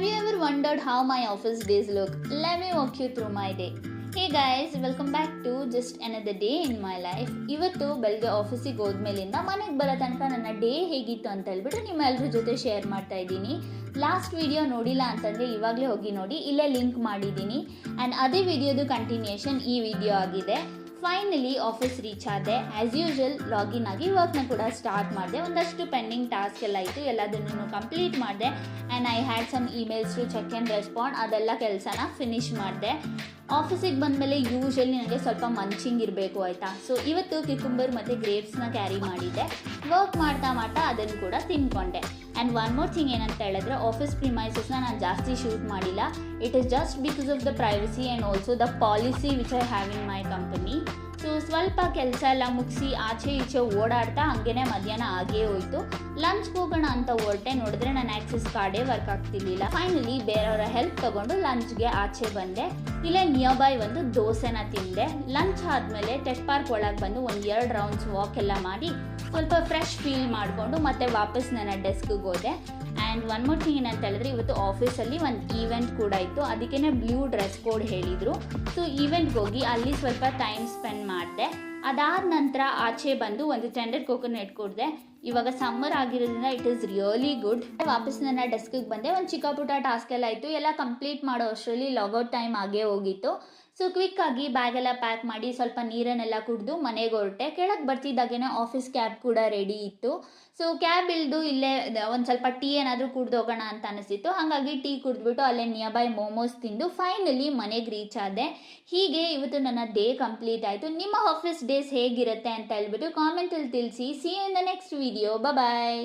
Have you ever wondered how my office days look? Let me walk you through my day. Hey guys, welcome back to just another day in my life. ಇವತ್ತು ಬೆಳಗ್ಗೆ ಆಫೀಸಿಗೆ ಹೋದ್ಮೇಲಿಂದ ಮನೆಗೆ ಬರೋ ತನಕ ನನ್ನ day ಹೇಗಿತ್ತು ಅಂತ ಹೇಳ್ಬಿಟ್ಟು ನಿಮ್ಮೆಲ್ಲರ ಜೊತೆ ಶೇರ್ ಮಾಡ್ತಾ ಇದ್ದೀನಿ. ಲಾಸ್ಟ್ ವಿಡಿಯೋ ನೋಡಿಲ್ಲ ಅಂತಂದರೆ ಇವಾಗಲೇ ಹೋಗಿ ನೋಡಿ, ಇಲ್ಲೇ ಲಿಂಕ್ ಮಾಡಿದ್ದೀನಿ. ಆ್ಯಂಡ್ ಅದೇ ವಿಡಿಯೋದು ಕಂಟಿನ್ಯೂಷನ್ ಈ ವಿಡಿಯೋ ಆಗಿದೆ. ಫೈನಲಿ ಆಫೀಸ್ ರೀಚ್ ಆದೆ. ಆ್ಯಸ್ ಯೂಶುವಲ್ ಲಾಗಿನ್ ಆಗಿ ವರ್ಕ್ನ ಕೂಡ ಸ್ಟಾರ್ಟ್ ಮಾಡಿದೆ. ಒಂದಷ್ಟು ಪೆಂಡಿಂಗ್ ಟಾಸ್ಕ್ ಎಲ್ಲ ಇತ್ತು, ಎಲ್ಲದನ್ನು ಕಂಪ್ಲೀಟ್ ಮಾಡಿದೆ. And I had some emails to check and respond, ಅದೆಲ್ಲ ಕೆಲಸನ ಫಿನಿಷ್ ಮಾಡಿದೆ. ಆಫೀಸಿಗೆ ಬಂದಮೇಲೆ ಯೂಶಲಿ ನನಗೆ ಸ್ವಲ್ಪ ಮಂಚಿಂಗ್ ಇರಬೇಕು ಆಯಿತಾ. ಸೊ ಇವತ್ತು ಕ್ಯುಕುಂಬರ್ ಮತ್ತು ಗ್ರೇಪ್ಸ್ನ ಕ್ಯಾರಿ ಮಾಡಿದ್ದೆ. ವರ್ಕ್ ಮಾಡ್ತಾ ಮಾಡ್ತಾ ಅದನ್ನು ಕೂಡ ತಿನ್ಕೊಂಡೆ. ಆ್ಯಂಡ್ ಒನ್ ಮೋರ್ ಥಿಂಗ್ ಏನಂತ ಹೇಳಿದ್ರೆ, ಆಫೀಸ್ ಪ್ರಿಮೈಸಸ್ನ ನಾನು ಜಾಸ್ತಿ ಶೂಟ್ ಮಾಡಿಲ್ಲ. It is just because of the privacy and also the policy which I have in my company. So ಸ್ವಲ್ಪ ಕೆಲಸ ಎಲ್ಲ ಮುಗಿಸಿ ಆಚೆ ಈಚೆ ಓಡಾಡ್ತಾ ಹಂಗೇ ಮಧ್ಯಾಹ್ನ ಆಗೇ ಹೋಯಿತು. ಲಂಚ್ಗೆ ಹೋಗೋಣ ಅಂತ ಹೊರಟೆ, ನೋಡಿದ್ರೆ ನನ್ನ ಆ್ಯಕ್ಸಿಸ್ ಕಾರ್ಡೇ ವರ್ಕ್ ಆಗ್ತಿರ್ಲಿಲ್ಲ. ಫೈನಲಿ ಬೇರೆಯವರ ಹೆಲ್ಪ್ ತೊಗೊಂಡು ಲಂಚ್ಗೆ ಆಚೆ ಬಂದೆ. ಇಲ್ಲೇ ನಿಯರ್ ಬೈ ಒಂದು ದೋಸೆನ ತಿಂದೆ. ಲಂಚ್ ಆದಮೇಲೆ ಟೆಕ್ ಪಾರ್ಕ್ ಒಳಗೆ ಬಂದು ಒಂದು 2 ರೌಂಡ್ಸ್ ವಾಕ್ ಎಲ್ಲ ಮಾಡಿ ಸ್ವಲ್ಪ ಫ್ರೆಶ್ ಫೀಲ್ ಮಾಡಿಕೊಂಡು ಮತ್ತೆ ವಾಪಸ್ ನನ್ನ ಡೆಸ್ಕ್ಗೆ ಹೋದೆ. ಆ್ಯಂಡ್ ಒನ್ ಮೋರ್ ಥಿಂಗ್ ಏನಂತ ಹೇಳಿದ್ರೆ, ಇವತ್ತು ಆಫೀಸಲ್ಲಿ ಒಂದು ಈವೆಂಟ್ ಕೂಡ ಇತ್ತು. ಅದಕ್ಕೇ ಬ್ಲೂ ಡ್ರೆಸ್ ಕೋಡ್ ಹೇಳಿದರು. ಸೊ ಈವೆಂಟ್ಗೆ ಹೋಗಿ ಅಲ್ಲಿ ಸ್ವಲ್ಪ ಟೈಮ್ ಸ್ಪೆಂಡ್ ಮಾಡಿದೆ. ಅದಾದ ನಂತರ ಆಚೆ ಬಂದು ಒಂದು ಟೆಂಡರ್ ಕೋಕೋನಟ್ ಕುಡಿದೆ. ಇವಾಗ ಸಮ್ಮರ್ ಆಗಿರೋದ್ರಿಂದ ಇಟ್ ಈಸ್ ರಿಯಲಿ ಗುಡ್. ವಾಪಸ್ ನನ್ನ ಡೆಸ್ಕಿಗೆ ಬಂದೆ. ಒಂದು ಚಿಕ್ಕ ಪುಟ್ಟ ಟಾಸ್ಕ್ ಎಲ್ಲ ಇತ್ತು, ಎಲ್ಲ ಕಂಪ್ಲೀಟ್ ಮಾಡೋ ಅಷ್ಟರಲ್ಲಿ ಲಾಗೌಟ್ ಟೈಮ್ ಆಗೇ ಹೋಗಿತ್ತು. ಸೊ ಕ್ವಿಕ್ಕಾಗಿ ಬ್ಯಾಗೆಲ್ಲ ಪ್ಯಾಕ್ ಮಾಡಿ ಸ್ವಲ್ಪ ನೀರನ್ನೆಲ್ಲ ಕುಡಿದು ಮನೆಗೆ ಹೊರಟೆ. ಕೆಳಗೆ ಬರ್ತಿದ್ದಾಗೇ ಆಫೀಸ್ ಕ್ಯಾಬ್ ಕೂಡ ರೆಡಿ ಇತ್ತು. ಸೊ ಕ್ಯಾಬ್ ಇಳಿದು ಇಲ್ಲೇ ಒಂದು ಸ್ವಲ್ಪ ಟೀ ಏನಾದರೂ ಕುಡ್ದು ಹೋಗೋಣ ಅಂತ ಅನಿಸಿತ್ತು. ಹಾಗಾಗಿ ಟೀ ಕುಡಿದ್ಬಿಟ್ಟು ಅಲ್ಲೇ ನಿಯರ್ ಬೈ ಮೋಮೋಸ್ ತಿಂದು ಫೈನಲಿ ಮನೆಗೆ ರೀಚ್ ಆದೆ. ಹೀಗೆ ಇವತ್ತು ನನ್ನ ಡೇ ಕಂಪ್ಲೀಟ್ ಆಯಿತು. ನಿಮ್ಮ ಆಫೀಸ್ ಡೇಸ್ ಹೇಗಿರುತ್ತೆ ಅಂತ ಹೇಳ್ಬಿಟ್ಟು ಕಾಮೆಂಟಲ್ಲಿ ತಿಳಿಸಿ. See you in the next video. Bye.